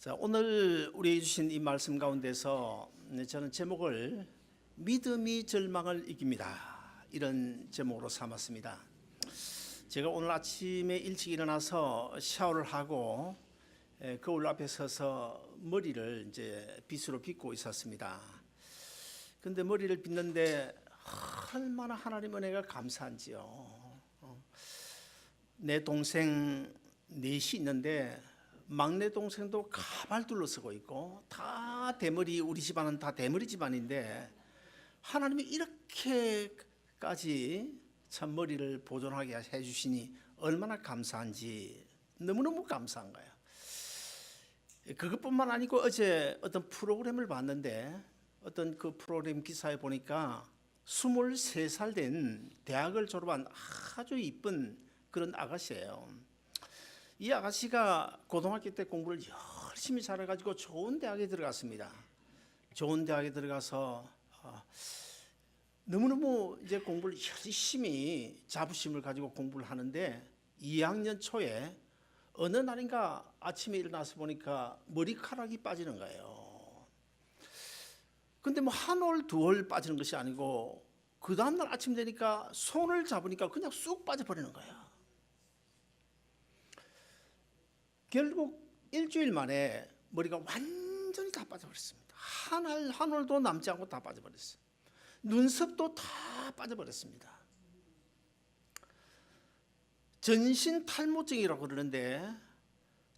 자, 오늘 우리에게 주신 이 말씀 가운데서 저는 제목을 믿음이 절망을 이깁니다, 이런 제목으로 삼았습니다. 제가 오늘 아침에 일찍 일어나서 샤워를 하고 거울 앞에 서서 머리를 이제 빗으로 빗고 있었습니다. 근데 머리를 빗는데 얼마나 하나님 은혜가 감사한지요. 내 동생 넷이 있는데 막내 동생도 가발 둘러쓰고 있고, 다 대머리, 우리 집안은 다 대머리 집안인데 하나님이 이렇게까지 참 머리를 보존하게 해주시니 얼마나 감사한지 너무너무 감사한 거예요. 그것뿐만 아니고 어제 어떤 프로그램을 봤는데, 어떤 그 프로그램 기사에 보니까 23살 된 대학을 졸업한 아주 이쁜 그런 아가씨예요. 이 아가씨가 고등학교 때 공부를 열심히 잘해가지고 좋은 대학에 들어갔습니다. 좋은 대학에 들어가서 너무너무 이제 공부를 열심히 자부심을 가지고 공부를 하는데 2학년 초에 어느 날인가 아침에 일어나서 보니까 머리카락이 빠지는 거예요. 근데 뭐 한 올, 두 올 빠지는 것이 아니고 그 다음날 아침 되니까 손을 잡으니까 그냥 쑥 빠져버리는 거예요. 결국 일주일 만에 머리가 완전히 다 빠져버렸습니다. 한 올도 남지 않고 다 빠져버렸어요. 눈썹도 다 빠져버렸습니다. 전신 탈모증이라고 그러는데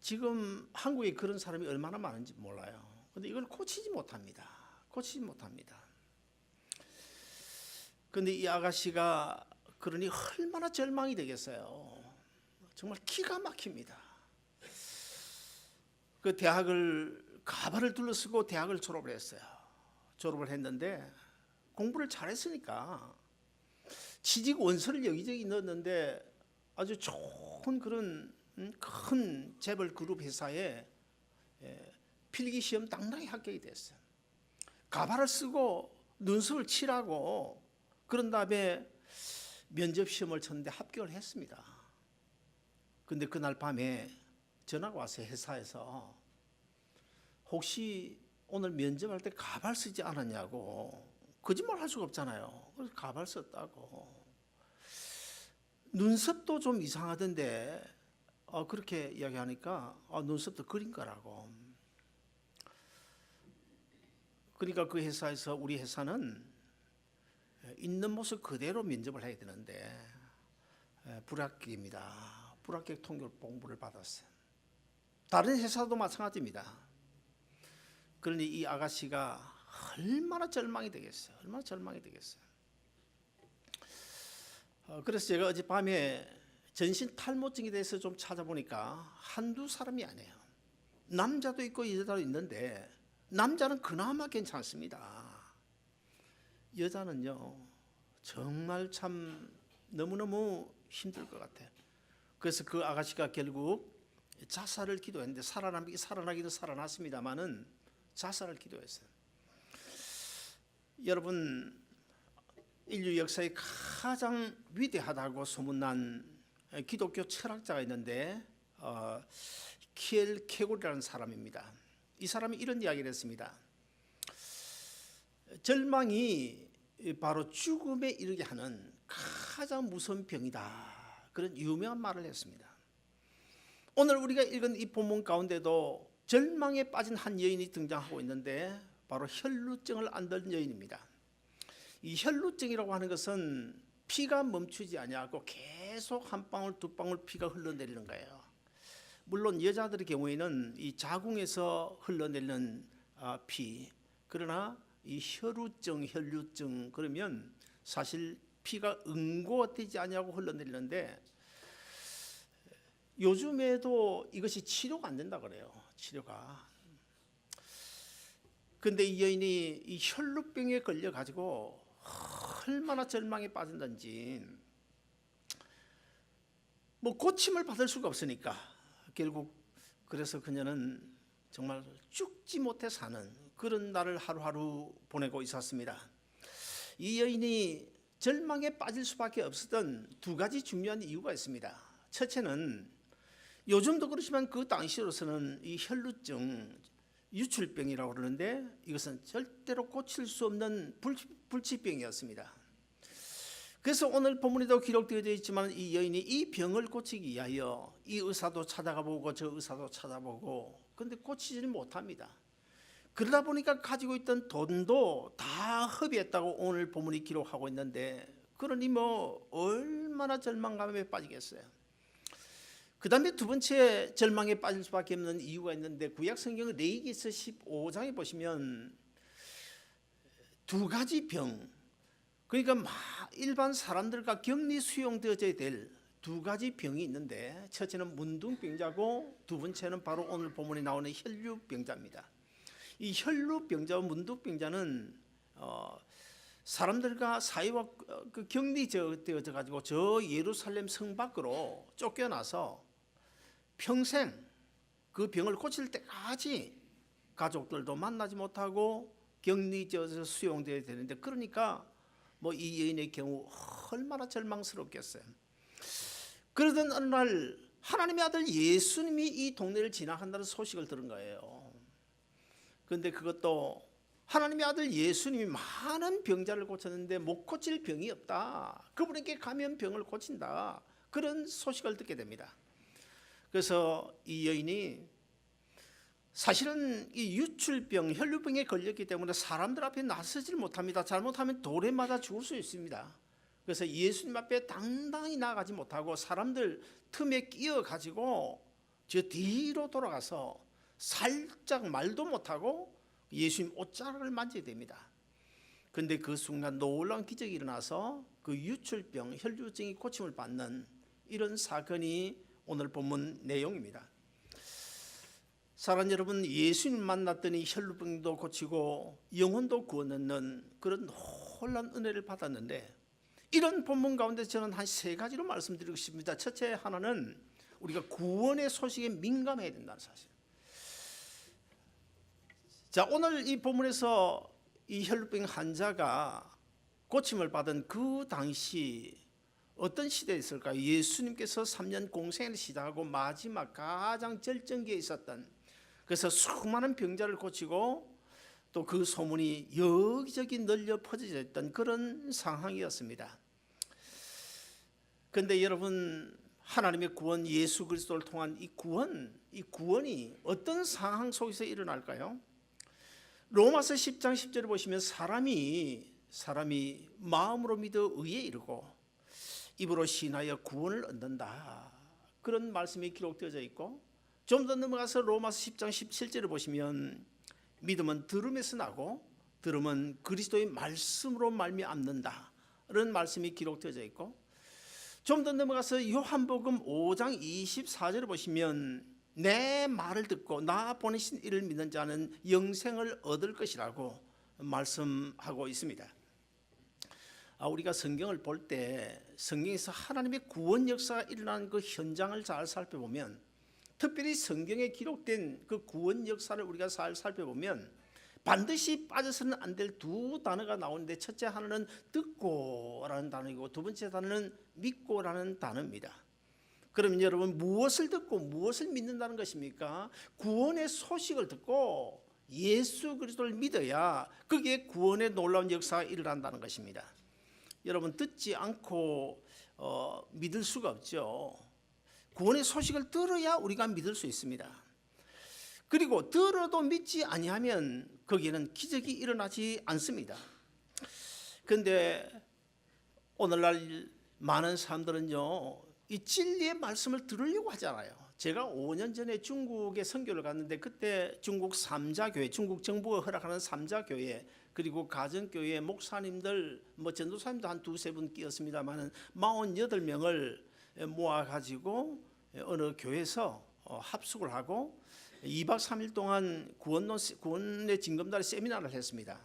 지금 한국에 그런 사람이 얼마나 많은지 몰라요. 근데 이걸 고치지 못합니다. 고치지 못합니다. 근데 이 아가씨가 그러니 얼마나 절망이 되겠어요. 정말 기가 막힙니다. 그 대학을 가발을 둘러쓰고 대학을 졸업을 했어요. 졸업을 했는데 공부를 잘했으니까 취직 원서를 여기저기 넣었는데 아주 좋은 그런 큰 재벌 그룹 회사에 필기 시험 당당히 합격이 됐어요. 가발을 쓰고 눈썹을 칠하고 그런 다음에 면접 시험을 쳤는데 합격을 했습니다. 근데 그날 밤에 전화가 왔어요. 회사에서 혹시 오늘 면접할 때 가발 쓰지 않았냐고. 거짓말 할 수가 없잖아요. 그래서 가발 썼다고. 눈썹도 좀 이상하던데 그렇게 이야기하니까 눈썹도 그린 거라고. 그러니까 그 회사에서 우리 회사는 있는 모습 그대로 면접을 해야 되는데 불합격입니다. 불합격 통보 공고를 받았어요. 다른 회사도 마찬가지입니다. 그러니 이 아가씨가 얼마나 절망이 되겠어요. 얼마나 절망이 되겠어요. 그래서 제가 어젯밤에 전신 탈모증에 대해서 좀 찾아보니까 한두 사람이 아니에요. 남자도 있고 여자도 있는데 남자는 그나마 괜찮습니다. 여자는요 정말 참 너무너무 힘들 것 같아요. 그래서 그 아가씨가 결국 자살을 기도했는데 살아나기도 살아났습니다마는 자살을 기도했어요. 여러분, 인류 역사의 가장 위대하다고 소문난 기독교 철학자가 있는데 키엘케고르라는 사람입니다. 이 사람이 이런 이야기를 했습니다. 절망이 바로 죽음에 이르게 하는 가장 무서운 병이다, 그런 유명한 말을 했습니다. 오늘 우리가 읽은 이 본문 가운데도 절망에 빠진 한 여인이 등장하고 있는데 바로 혈루증을 앓던 여인입니다. 이 혈루증이라고 하는 것은 피가 멈추지 아니하고 계속 한 방울 두 방울 피가 흘러내리는 거예요. 물론 여자들의 경우에는 이 자궁에서 흘러내리는 피, 그러나 이 혈루증 그러면 사실 피가 응고되지 아니하고 흘러내리는데 요즘에도 이것이 치료가 안 된다 그래요. 치료가. 근데 이 여인이 이 혈루병에 걸려 가지고 얼마나 절망에 빠진다는지, 뭐 고침을 받을 수가 없으니까 결국 그래서 그녀는 정말 죽지 못해 사는 그런 날을 하루하루 보내고 있었습니다. 이 여인이 절망에 빠질 수밖에 없었던 두 가지 중요한 이유가 있습니다. 첫째는 요즘도 그렇지만 그 당시로서는 이 혈루증, 유출병이라고 그러는데 이것은 절대로 고칠 수 없는 불치병이었습니다. 그래서 오늘 본문에도 기록되어 있지만 이 여인이 이 병을 고치기 위하여 이 의사도 찾아가 보고 저 의사도 찾아보고 근데 고치지는 못합니다. 그러다 보니까 가지고 있던 돈도 다 허비했다고 오늘 본문이 기록하고 있는데 그러니 뭐 얼마나 절망감에 빠지겠어요. 그 다음에 두 번째 절망에 빠질 수밖에 없는 이유가 있는데 구약 성경 레위기서 15장에 보시면 두 가지 병, 그러니까 일반 사람들과 격리 수용되어져야 될 두 가지 병이 있는데 첫째는 문둥병자고 두 번째는 바로 오늘 본문에 나오는 혈루병자입니다. 이 혈루병자와 문둥병자는 사람들과 사이와 격리되어져 가지고 저 예루살렘 성 밖으로 쫓겨나서 평생 그 병을 고칠 때까지 가족들도 만나지 못하고 격리되어서 수용되어야 되는데 그러니까 뭐 이 여인의 경우 얼마나 절망스럽겠어요. 그러던 어느 날 하나님의 아들 예수님이 이 동네를 지나간다는 소식을 들은 거예요. 그런데 그것도 하나님의 아들 예수님이 많은 병자를 고쳤는데 못 고칠 병이 없다. 그분에게 가면 병을 고친다. 그런 소식을 듣게 됩니다. 그래서 이 여인이 사실은 이 유출병, 혈루병에 걸렸기 때문에 사람들 앞에 나서질 못합니다. 잘못하면 돌에 맞아 죽을 수 있습니다. 그래서 예수님 앞에 당당히 나가지 못하고 사람들 틈에 끼어가지고 저 뒤로 돌아가서 살짝 말도 못하고 예수님 옷자락을 만지게 됩니다. 그런데 그 순간 놀라운 기적이 일어나서 그 유출병, 혈루증이 고침을 받는 이런 사건이 오늘 본문 내용입니다. 사랑하는 여러분, 예수님 만났더니 혈루병도 고치고 영혼도 구원하는 그런 놀라운 은혜를 받았는데 이런 본문 가운데 저는 한 세 가지로 말씀드리고 싶습니다. 첫째 하나는 우리가 구원의 소식에 민감해야 된다는 사실. 자, 오늘 이 본문에서 이 혈루병 환자가 고침을 받은 그 당시 어떤 시대에 있을까요? 예수님께서 3년 공생을 시작하고 마지막 가장 절정기에 있었던, 그래서 수많은 병자를 고치고 또 그 소문이 여기저기 널려 퍼져 있던 그런 상황이었습니다. 그런데 여러분, 하나님의 구원, 예수 그리스도를 통한 이 구원이 어떤 상황 속에서 일어날까요? 로마서 10장 10절을 보시면 사람이 마음으로 믿어 의에 이르고 입으로 신하여 구원을 얻는다. 그런 말씀이 기록되어져 있고 좀 더 넘어가서 로마서 10장 17절을 보시면 믿음은 들음에서 나고 들음은 그리스도의 말씀으로 말미암는다. 그런 말씀이 기록되어져 있고 좀 더 넘어가서 요한복음 5장 24절을 보시면 내 말을 듣고 나 보내신 이를 믿는 자는 영생을 얻을 것이라고 말씀하고 있습니다. 우리가 성경을 볼 때 성경에서 하나님의 구원 역사가 일어나는 그 현장을 잘 살펴보면 특별히 성경에 기록된 그 구원 역사를 우리가 잘 살펴보면 반드시 빠져서는 안 될 두 단어가 나오는데 첫째 하나는 듣고라는 단어이고 두 번째 단어는 믿고라는 단어입니다. 그러면 여러분 무엇을 듣고 무엇을 믿는다는 것입니까? 구원의 소식을 듣고 예수 그리스도를 믿어야 그게 구원의 놀라운 역사가 일어난다는 것입니다. 여러분 듣지 않고 믿을 수가 없죠. 구원의 소식을 들어야 우리가 믿을 수 있습니다. 그리고 들어도 믿지 아니하면 거기에는 기적이 일어나지 않습니다. 그런데 오늘날 많은 사람들은요 이 진리의 말씀을 들으려고 하잖아요. 제가 5년 전에 중국에 선교를 갔는데 그때 중국 3자교회, 중국 정부가 허락하는 3자교회 그리고 가정교회 목사님들 전도사님도 한 두세 분 끼었습니다만 48명을 모아가지고 어느 교회에서 합숙을 하고 2박 3일 동안 구원의 징검다리 세미나를 했습니다.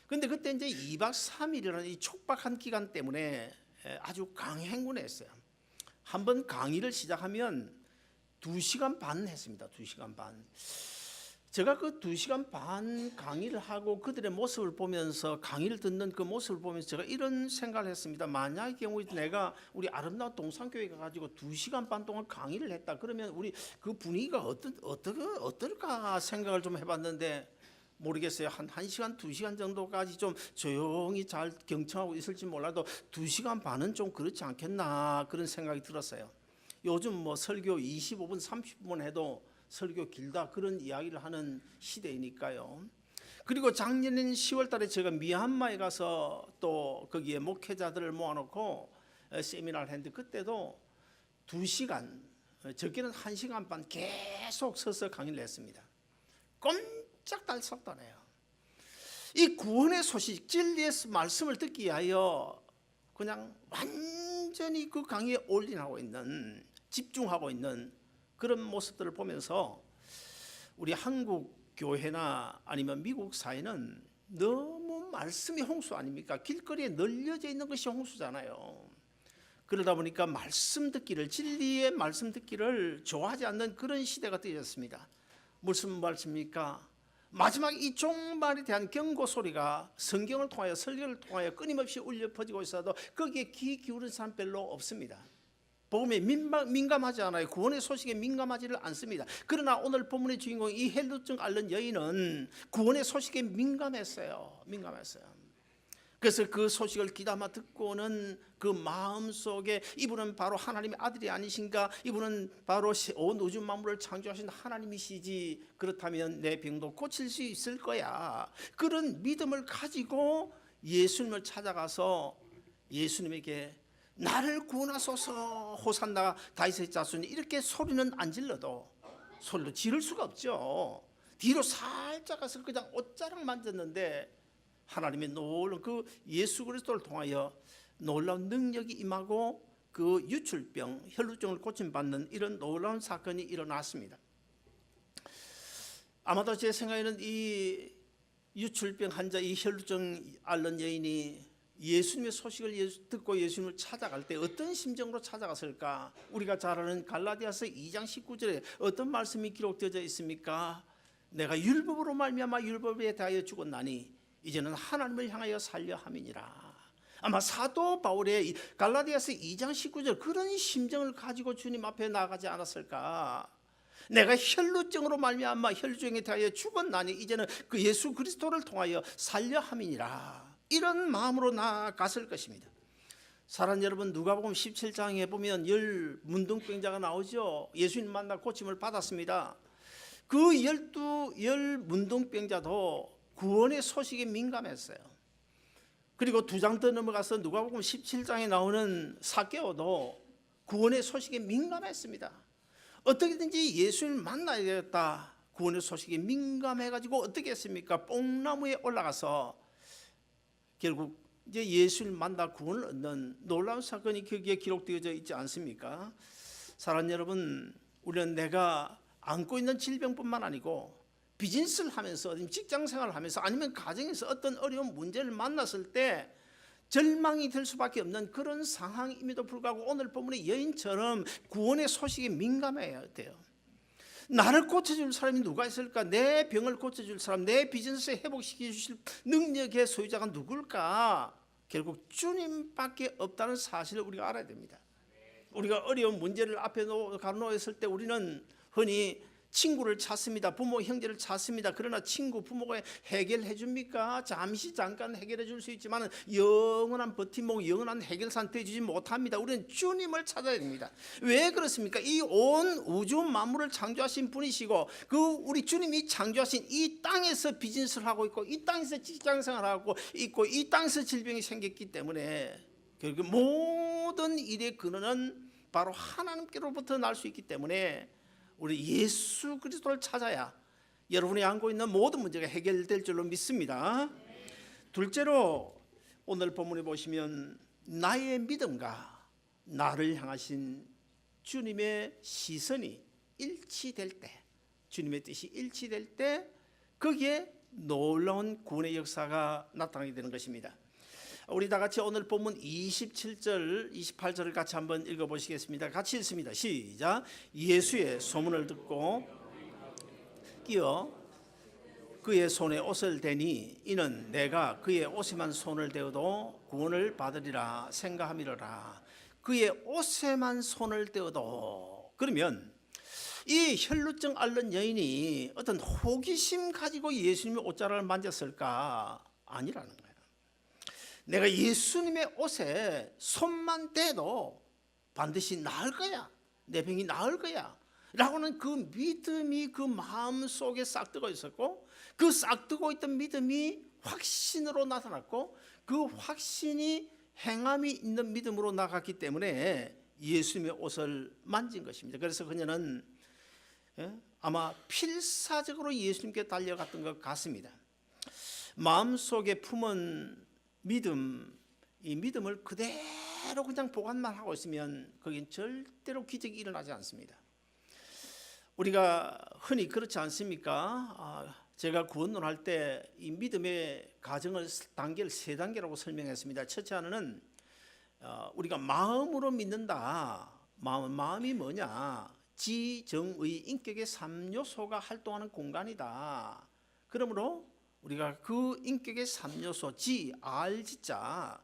그런데 그때 이제 2박 3일이라는 이 촉박한 기간 때문에 아주 강행군했어요. 한번 강의를 시작하면 2시간 반 했습니다. 2시간 반. 제가 그 2시간 반 강의를 하고 그들의 모습을 보면서 강의를 듣는 그 모습을 보면서 제가 이런 생각을 했습니다. 만약의 경우에 내가 우리 아름다운 동산교회 가가지고 2시간 반 동안 강의를 했다 그러면 우리 그 분위기가 어떨까 생각을 좀 해봤는데 모르겠어요. 한 1시간 2시간 정도까지 좀 조용히 잘 경청하고 있을지 몰라도 2시간 반은 좀 그렇지 않겠나 그런 생각이 들었어요. 요즘 뭐 설교 25분 30분 해도 설교 길다 그런 이야기를 하는 시대이니까요. 그리고 작년인 10월 달에 제가 미얀마에 가서 또 거기에 목회자들을 모아놓고 세미나를 했는데 그때도 2시간 적게는 1시간 반 계속 서서 강의를 했습니다. 꼼짝달싹도 안 해요. 이 구원의 소식 진리의 말씀을 듣기 위하여 그냥 완전히 그 강의에 올인하고 있는 집중하고 있는 그런 모습들을 보면서 우리 한국 교회나 아니면 미국 사회는 너무 말씀이 홍수 아닙니까? 길거리에 널려져 있는 것이 홍수잖아요. 그러다 보니까 말씀 듣기를 진리의 말씀 듣기를 좋아하지 않는 그런 시대가 되었습니다. 무슨 말씀입니까? 마지막 이 종말에 대한 경고 소리가 성경을 통하여 설교를 통하여 끊임없이 울려 퍼지고 있어도 거기에 귀 기울인 사람 별로 없습니다. 복음에 민감하지 않아요. 구원의 소식에 민감하지를 않습니다. 그러나 오늘 본문의 주인공 이 헬루증 앓는 여인은 구원의 소식에 민감했어요. 그래서 그 소식을 귀담아 듣고는 그 마음속에 이분은 바로 하나님의 아들이 아니신가? 이분은 바로 온 우주 만물을 창조하신 하나님이시지. 그렇다면 내 병도 고칠 수 있을 거야. 그런 믿음을 가지고 예수님을 찾아가서 예수님에게 나를 구원하소서 호산나 다윗의 자손이 이렇게 소리는 안 질러도 소리로 지를 수가 없죠. 뒤로 살짝 가서 그냥 옷자락 만졌는데 하나님의 놀라운 그 예수 그리스도를 통하여 놀라운 능력이 임하고 그 유출병 혈루증을 고침받는 이런 놀라운 사건이 일어났습니다. 아마도 제 생각에는 이 유출병 환자 이 혈루증 앓는 여인이 예수님의 소식을 듣고 예수님을 찾아갈 때 어떤 심정으로 찾아갔을까? 우리가 잘 아는 갈라디아서 2장 19절에 어떤 말씀이 기록되어 있습니까? 내가 율법으로 말미암아 율법에 대하여 죽었나니 이제는 하나님을 향하여 살려 함이니라. 아마 사도 바울의 갈라디아서 2장 19절 그런 심정을 가지고 주님 앞에 나가지 않았을까? 내가 혈루증으로 말미암아 혈루증에 대하여 죽었나니 이제는 그 예수 그리스도를 통하여 살려 함이니라. 이런 마음으로 나아갔을 것입니다. 사랑하는 여러분, 누가복음 17장에 보면 10 문둥병자가 나오죠. 예수님 만나 고침을 받았습니다. 그 10 문둥병자도 구원의 소식에 민감했어요. 그리고 2장 더 넘어가서 누가복음 17장에 나오는 삭개오도 구원의 소식에 민감했습니다. 어떻게든지 예수님을 만나야겠다. 구원의 소식에 민감해가지고 어떻게 했습니까? 뽕나무에 올라가서 결국 이제 예수를 만나 구원을 얻는 놀라운 사건이 거기에 기록되어져 있지 않습니까? 사랑하는 여러분, 우리는 내가 안고 있는 질병뿐만 아니고 비즈니스를 하면서 직장생활을 하면서 아니면 가정에서 어떤 어려운 문제를 만났을 때 절망이 될 수밖에 없는 그런 상황임에도 불구하고 오늘 본문의 여인처럼 구원의 소식에 민감해야 돼요. 나를 고쳐줄 사람이 누가 있을까? 내 병을 고쳐줄 사람, 내 비즈니스 회복시켜 주실 능력의 소유자가 누굴까? 결국 주님밖에 없다는 사실을 우리가 알아야 됩니다. 우리가 어려운 문제를 앞에 가놓았을 때 우리는 흔히 친구를 찾습니다. 부모, 형제를 찾습니다. 그러나 친구, 부모가 해결해 줍니까? 잠깐 해결해 줄 수 있지만 영원한 버팀목, 영원한 해결사는 되어주지 못합니다. 우리는 주님을 찾아야 됩니다. 왜 그렇습니까? 이 온 우주 만물을 창조하신 분이시고 그 우리 주님이 창조하신 이 땅에서 비즈니스를 하고 있고 이 땅에서 직장생활을 하고 있고 이 땅에서 질병이 생겼기 때문에 결국 모든 일의 근원은 바로 하나님께로부터 날 수 있기 때문에 우리 예수 그리스도를 찾아야 여러분이 안고 있는 모든 문제가 해결될 줄로 믿습니다. 둘째로 오늘 본문에 보시면 나의 믿음과 나를 향하신 주님의 시선이 일치될 때, 주님의 뜻이 일치될 때 거기에 놀라운 구원의 역사가 나타나게 되는 것입니다. 우리 다 같이 오늘 본문 27절, 28절을 같이 한번 읽어보시겠습니다. 같이 읽습니다. 시작. 예수의 소문을 듣고 끼어 그의 손에 옷을 대니 이는 내가 그의 옷에만 손을 대어도 구원을 받으리라 생각함이로라. 그의 옷에만 손을 대어도. 그러면 이 혈루증 앓는 여인이 어떤 호기심 가지고 예수님의 옷자락을 만졌을까? 아니라는 거예요. 내가 예수님의 옷에 손만 대도 반드시 나을 거야, 내 병이 나을 거야 라고는 그 믿음이 그 마음속에 싹트고 있었고, 그 싹트고 있던 믿음이 확신으로 나타났고, 그 확신이 행함이 있는 믿음으로 나갔기 때문에 예수님의 옷을 만진 것입니다. 그래서 그녀는 아마 필사적으로 예수님께 달려갔던 것 같습니다. 마음속에 품은 믿음, 이 믿음을 그대로 그냥 보관만 하고 있으면 거긴 절대로 기적이 일어나지 않습니다. 우리가 흔히 그렇지 않습니까? 제가 구원론 할 때 이 믿음의 과정을 단계를 세 단계라고 설명했습니다. 첫째 하나는 우리가 마음으로 믿는다. 마음이 뭐냐? 지정의 인격의 3요소가 활동하는 공간이다. 그러므로 우리가 그 인격의 3요소 지, 알지자,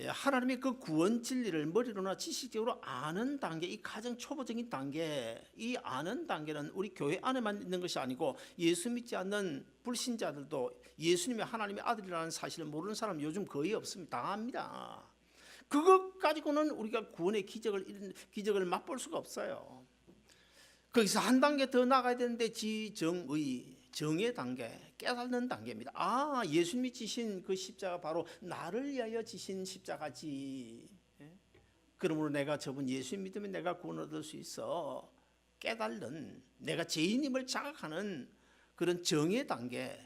하나님의 그 구원 진리를 머리로나 지식적으로 아는 단계, 이 가장 초보적인 단계, 이 아는 단계는 우리 교회 안에만 있는 것이 아니고 예수 믿지 않는 불신자들도 예수님이 하나님의 아들이라는 사실을 모르는 사람 요즘 거의 없습니다. 다 압니다. 그것 가지고는 우리가 구원의 기적을 맛볼 수가 없어요. 거기서 한 단계 더 나가야 되는데 지정의, 정의 단계, 깨닫는 단계입니다. 예수님이 지신 그 십자가 바로 나를 위하여 지신 십자가지. 그러므로 내가 저분 예수님 믿으면 내가 구원 얻을 수 있어. 깨닫는, 내가 죄인임을 자각하는 그런 정의 단계.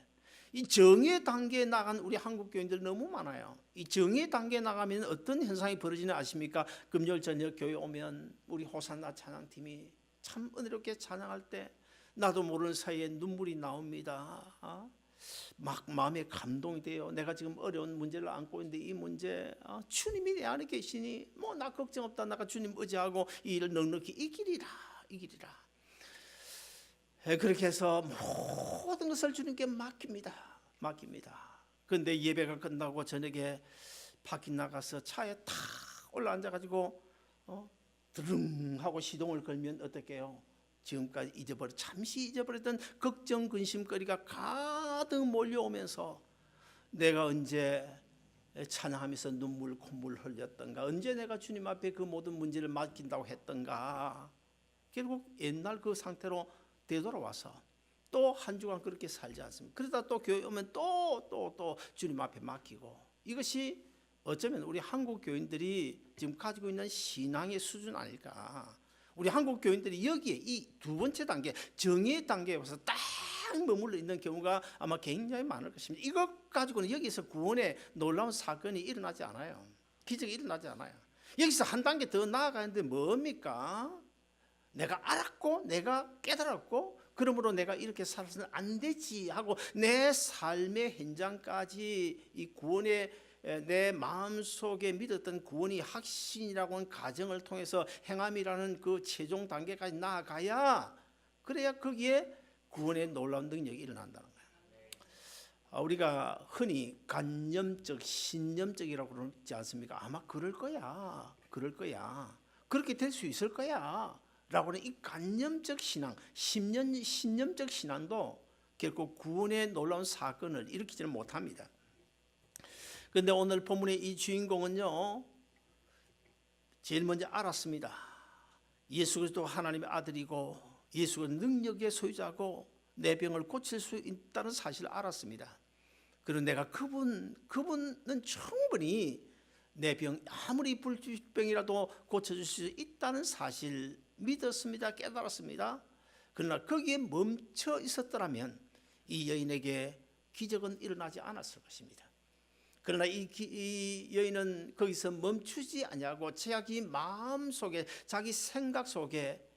이 정의 단계에 나간 우리 한국 교인들 너무 많아요. 이 정의 단계에 나가면 어떤 현상이 벌어지는 아십니까? 금요일 저녁 교회 오면 우리 호산나 찬양팀이 참 은혜롭게 찬양할 때 나도 모르는 사이에 눈물이 나옵니다. 막 마음에 감동이 돼요. 내가 지금 어려운 문제를 안고 있는데 이 문제 주님이 내 안에 계시니 뭐 나 걱정 없다. 나가 주님 의지하고 이 일을 넉넉히 이기리라. 그렇게 해서 모든 것을 주님께 맡깁니다. 그런데 예배가 끝나고 저녁에 밖에 나가서 차에 탁 올라앉아가지고 드릉 하고 시동을 걸면 어떻게 해요? 지금까지 잠시 잊어버렸던 걱정 근심거리가 가득 몰려오면서 내가 언제 찬양하면서 눈물 콧물 흘렸던가, 언제 내가 주님 앞에 그 모든 문제를 맡긴다고 했던가. 결국 옛날 그 상태로 되돌아와서 또 한 주간 그렇게 살지 않습니까? 그러다 또 교회 오면 또 주님 앞에 맡기고. 이것이 어쩌면 우리 한국 교인들이 지금 가지고 있는 신앙의 수준 아닐까. 우리 한국 교인들이 여기에 이 두 번째 단계, 정의 단계에 와서 딱 머물러 있는 경우가 아마 굉장히 많을 것입니다. 이것 가지고는 여기서 구원의 놀라운 사건이 일어나지 않아요. 기적이 일어나지 않아요. 여기서 한 단계 더 나아가는데 뭡니까? 내가 알았고 내가 깨달았고 그러므로 내가 이렇게 살아서는 안 되지 하고 내 삶의 현장까지 이 구원의 내 마음속에 믿었던 구원이 확신이라고 하는 과정을 통해서 행함이라는 그 최종 단계까지 나아가야, 그래야 거기에 구원의 놀라운 능력이 일어난다는 거예요. 우리가 흔히 관념적, 신념적이라고 그러지 않습니까? 아마 그럴 거야. 그렇게 될 수 있을 거야 라고 하는 이 관념적 신앙, 신념적 신앙도 결코 구원의 놀라운 사건을 일으키지는 못합니다. 그런데 오늘 본문의 이 주인공은요, 제일 먼저 알았습니다. 예수 그리스도 하나님의 아들이고 예수가 능력의 소유자고 내 병을 고칠 수 있다는 사실을 알았습니다. 그리고 내가 그분은 충분히 내 병, 아무리 불치병이라도 고쳐줄 수 있다는 사실 믿었습니다. 깨달았습니다. 그러나 거기에 멈춰 있었더라면 이 여인에게 기적은 일어나지 않았을 것입니다. 그러나 이 여인은 거기서 멈추지 아니하고 자기 마음속에, 자기 생각 속에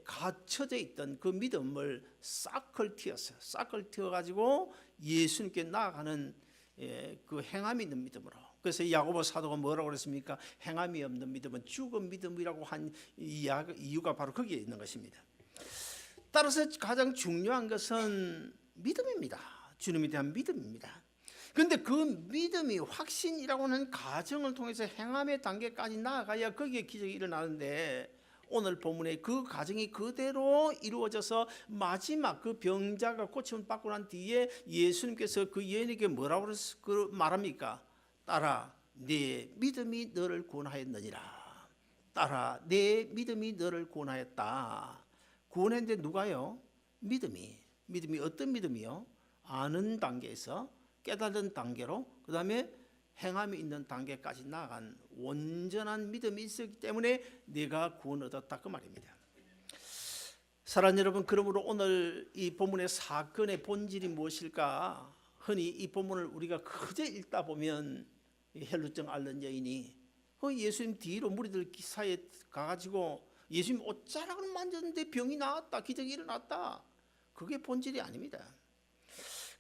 갇혀져 있던 그 믿음을 싹을 틔었어요. 싹을 틔어가지고 예수님께 나아가는 그 행함이 있는 믿음으로. 그래서 야고보 사도가 뭐라고 그랬습니까? 행함이 없는 믿음은 죽은 믿음이라고 한 이유가 바로 거기에 있는 것입니다. 따라서 가장 중요한 것은 믿음입니다. 주님에 대한 믿음입니다. 그런데 그 믿음이 확신이라고 하는 과정을 통해서 행함의 단계까지 나아가야 거기에 기적이 일어나는데, 오늘 본문에 그 과정이 그대로 이루어져서 마지막 그 병자가 고침을 받고 난 뒤에 예수님께서 그 여인에게 뭐라고 말합니까? 딸아, 내 믿음이 너를 구원하였느니라. 딸아, 내 믿음이 너를 구원하였다. 구원했는데 누가요? 믿음이 어떤 믿음이요? 아는 단계에서 깨닫는 단계로, 그 다음에 행함이 있는 단계까지 나아간 온전한 믿음이 있었기 때문에 내가 구원 얻었다, 그 말입니다. 사랑하는 여러분, 그러므로 오늘 이 본문의 사건의 본질이 무엇일까? 흔히 이 본문을 우리가 그저 읽다 보면 혈루증 앓는 여인이 예수님 뒤로 무리들 사이에 가가지고 예수님 옷자락을 만졌는데 병이 나았다, 기적이 일어났다, 그게 본질이 아닙니다.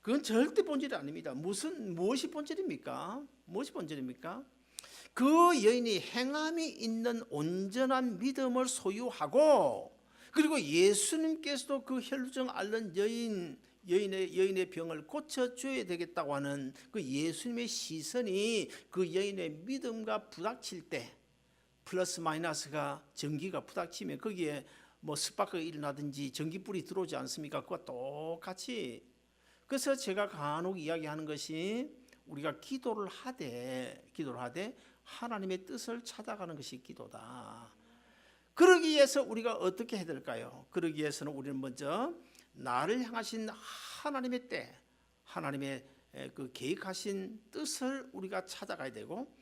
그건 절대 본질이 아닙니다. 무엇이 본질입니까? 무엇이 본질입니까? 그 여인이 행함이 있는 온전한 믿음을 소유하고, 그리고 예수님께서도 그 혈루증 앓는 여인의 병을 고쳐줘야 되겠다고 하는 그 예수님의 시선이 그 여인의 믿음과 부닥칠 때, 플러스 마이너스가 전기가 부닥치면 거기에 뭐 스파크가 일어나든지 전기불이 들어오지 않습니까? 그와 똑같이. 그래서 제가 간혹 이야기하는 것이, 우리가 기도를 하되 하나님의 뜻을 찾아가는 것이 기도다. 그러기 위해서 우리가 어떻게 해야 될까요? 그러기 위해서는 우리는 먼저 나를 향하신 하나님의 때, 하나님의 그 계획하신 뜻을 우리가 찾아가야 되고,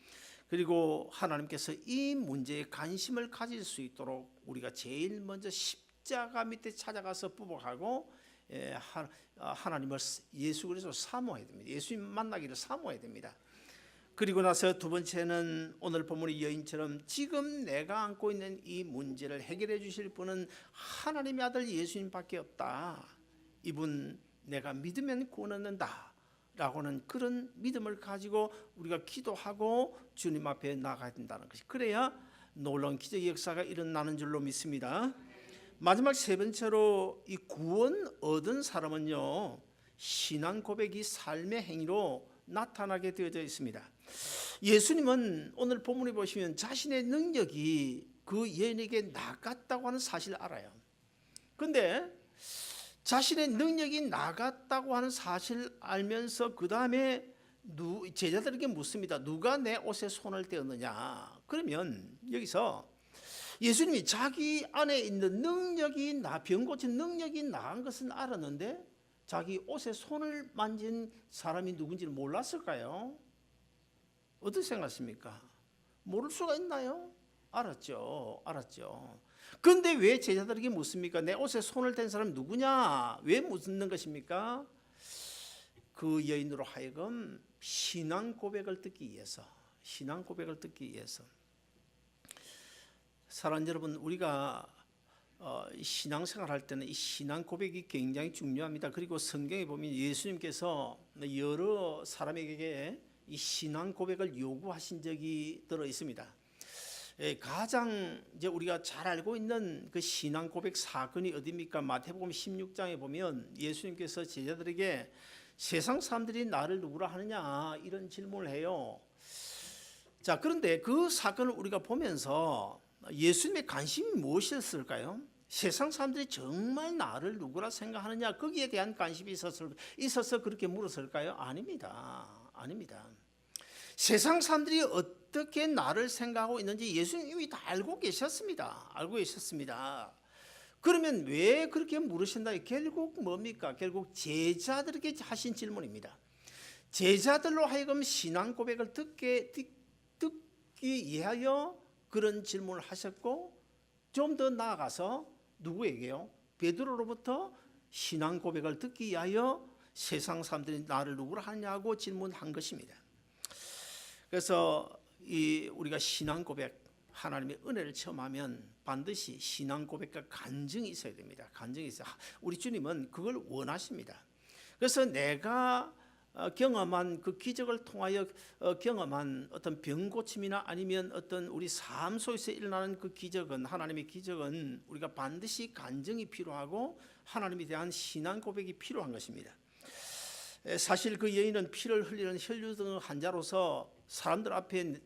그리고 하나님께서 이 문제에 관심을 가질 수 있도록 우리가 제일 먼저 십자가 밑에 찾아가서 부복하고 하나님을, 예수 그리스도 사모해야 됩니다. 예수님 만나기를 사모해야 됩니다. 그리고 나서 두 번째는 오늘 본문의 여인처럼 지금 내가 안고 있는 이 문제를 해결해 주실 분은 하나님의 아들 예수님밖에 없다. 이분 내가 믿으면 구원 얻는다 라고 하는 그런 믿음을 가지고 우리가 기도하고 주님 앞에 나가야 된다는 것이, 그래야 놀라운 기적의 역사가 일어나는 줄로 믿습니다. 마지막 세 번째로 이 구원 얻은 사람은요, 신앙 고백이 삶의 행위로 나타나게 되어져 있습니다. 예수님은 오늘 본문에 보시면 자신의 능력이 그 여인에게 나갔다고 하는 사실을 알아요. 그런데 자신의 능력이 나갔다고 하는 사실을 알면서 그 다음에 제자들에게 묻습니다. 누가 내 옷에 손을 떼었느냐? 그러면 여기서 예수님이 자기 안에 있는 능력이, 병 고친 능력이 나간 것은 알았는데 자기 옷에 손을 만진 사람이 누군지를 몰랐을까요? 어떻게 생각하십니까? 모를 수가 있나요? 알았죠. 그런데 왜 제자들에게 묻습니까? 내 옷에 손을 댄 사람이 누구냐? 왜 묻는 것입니까? 그 여인으로 하여금 신앙 고백을 듣기 위해서. 사랑하는 여러분, 우리가 신앙생활 할 때는 이 신앙 고백이 굉장히 중요합니다. 그리고 성경에 보면 예수님께서 여러 사람에게 이 신앙 고백을 요구하신 적이 들어 있습니다. 가장 이제 우리가 잘 알고 있는 그 신앙 고백 사건이 어디입니까? 마태복음 16장에 보면 예수님께서 제자들에게 세상 사람들이 나를 누구라 하느냐, 이런 질문을 해요. 자, 그런데 그 사건을 우리가 보면서 예수님의 관심이 무엇이었을까요? 세상 사람들이 정말 나를 누구라 생각하느냐, 거기에 대한 관심이 있어서 그렇게 물었을까요? 아닙니다. 세상 사람들이 어떻게 나를 생각하고 있는지 예수님이 다 알고 계셨습니다. 그러면 왜 그렇게 물으신다? 결국 뭡니까? 결국 제자들에게 하신 질문입니다. 제자들로 하여금 신앙 고백을 듣기 위하여 그런 질문을 하셨고, 좀 더 나아가서 누구에게요? 베드로로부터 신앙 고백을 듣기 위하여 세상 사람들이 나를 누구라 하냐고 질문한 것입니다. 그래서 우리가 신앙 고백, 하나님의 은혜를 체험하면 반드시 신앙 고백과 간증이 있어야 됩니다. 우리 주님은 그걸 원하십니다. 그래서 내가 경험한 그 기적을 통하여 경험한 어떤 병 고침이나 아니면 어떤 우리 삶 속에서 일어나는 그 기적은, 하나님의 기적은 우리가 반드시 간증이 필요하고 하나님에 대한 신앙 고백이 필요한 것입니다. 사실 그 여인은 피를 흘리는 혈류증 환자로서 사람들 앞에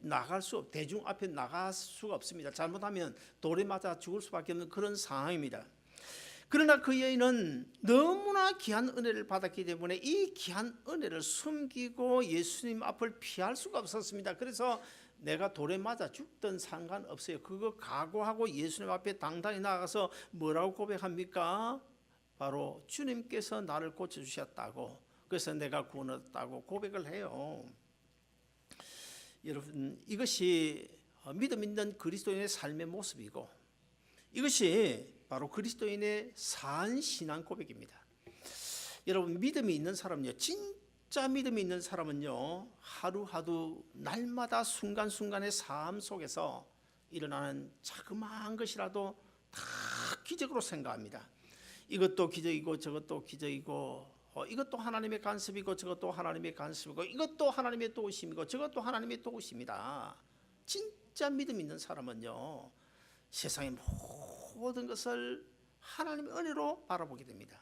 대중 앞에 나갈 수가 없습니다. 잘못하면 돌에 맞아 죽을 수밖에 없는 그런 상황입니다. 그러나 그 여인은 너무나 귀한 은혜를 받았기 때문에 이 귀한 은혜를 숨기고 예수님 앞을 피할 수가 없었습니다. 그래서 내가 돌에 맞아 죽든 상관없어요. 그거 각오하고 예수님 앞에 당당히 나가서 뭐라고 고백합니까? 바로 주님께서 나를 고쳐주셨다고, 그래서 내가 구원 얻었다고 고백을 해요. 여러분, 이것이 믿음 있는 그리스도인의 삶의 모습이고, 이것이 바로 그리스도인의 산 신앙 고백입니다. 여러분, 믿음이 있는 사람은요, 진짜 믿음이 있는 사람은요, 하루하루 날마다 순간순간의 삶 속에서 일어나는 자그마한 것이라도 다 기적으로 생각합니다. 이것도 기적이고 저것도 기적이고, 이것도 하나님의 간섭이고 저것도 하나님의 간섭이고, 이것도 하나님의 도우심이고 저것도 하나님의 도우심이다. 진짜 믿음 있는 사람은요, 세상의 모든 것을 하나님의 은혜로 바라보게 됩니다.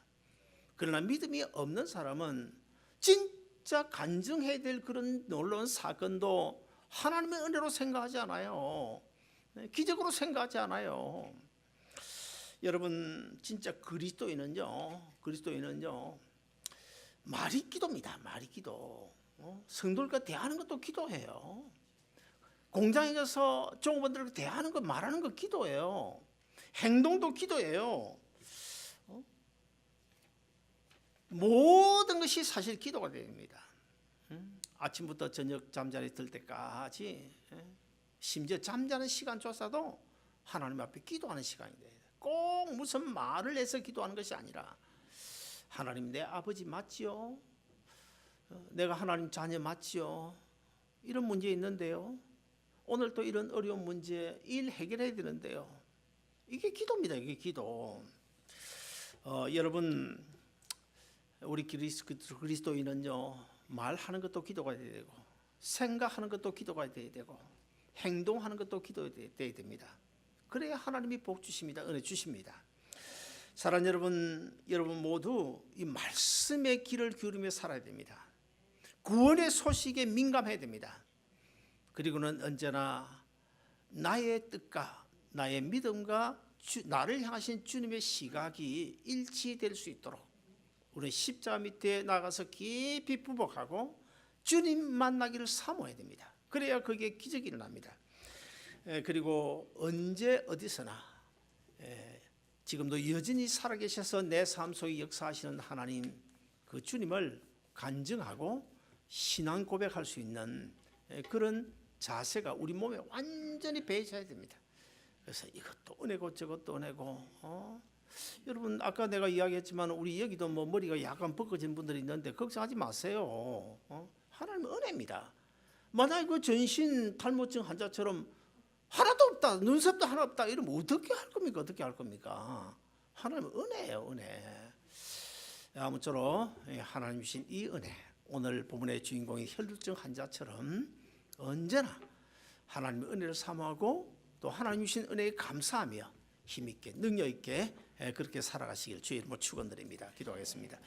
그러나 믿음이 없는 사람은 진짜 간증해야 될 그런 놀라운 사건도 하나님의 은혜로 생각하지 않아요. 기적으로 생각하지 않아요. 여러분, 진짜 그리스도인은요 말이 기도입니다. 말이 기도. 성도들과 대하는 것도 기도해요. 공장에 가서 종업원들과 대하는 거, 말하는 거 기도예요. 행동도 기도예요. 모든 것이 사실 기도가 됩니다. 아침부터 저녁 잠자리 들 때까지, 심지어 잠자는 시간조차도 하나님 앞에 기도하는 시간이 돼요. 꼭 무슨 말을 해서 기도하는 것이 아니라, 하나님, 내 아버지 맞지요? 내가 하나님 자녀 맞지요? 이런 문제 있는데요, 오늘 또 이런 어려운 문제 일 해결해야 되는데요, 이게 기도입니다. 이게 기도. 여러분, 우리 그리스도인은요, 말하는 것도 기도가 돼야 되고, 생각하는 것도 기도가 돼야 되고, 행동하는 것도 기도가 돼야 됩니다. 그래야 하나님이 복 주십니다. 은혜 주십니다. 사랑하는 여러분 모두 이 말씀의 길을 기울이며 살아야 됩니다. 구원의 소식에 민감해야 됩니다. 그리고는 언제나 나의 뜻과 나의 믿음과 나를 향하신 주님의 시각이 일치될 수 있도록 우리 십자가 밑에 나가서 깊이 부복하고 주님 만나기를 사모해야 됩니다. 그래야 거기에 기적이 일어납니다. 그리고 언제 어디서나 지금도 여전히 살아계셔서 내 삶 속에 역사하시는 하나님, 그 주님을 간증하고 신앙 고백할 수 있는 그런 자세가 우리 몸에 완전히 배셔야 됩니다. 그래서 이것도 은혜고 저것도 은혜고. 여러분, 아까 내가 이야기했지만 우리 여기도 뭐 머리가 약간 벗겨진 분들이 있는데 걱정하지 마세요. 하나님은 은혜입니다. 만약에 그 전신 탈모증 환자처럼 하나도 없다, 눈썹도 하나 없다 이러면 어떻게 할 겁니까? 어떻게 할 겁니까? 하나님은 은혜예요, 은혜. 아무쪼록 하나님 주신 이 은혜, 오늘 본문의 주인공인 혈루증 환자처럼 언제나 하나님의 은혜를 사모하고 또 하나님 주신 은혜에 감사하며 힘있게 능력있게 그렇게 살아가시길 주의 이름으로 축원드립니다. 기도하겠습니다.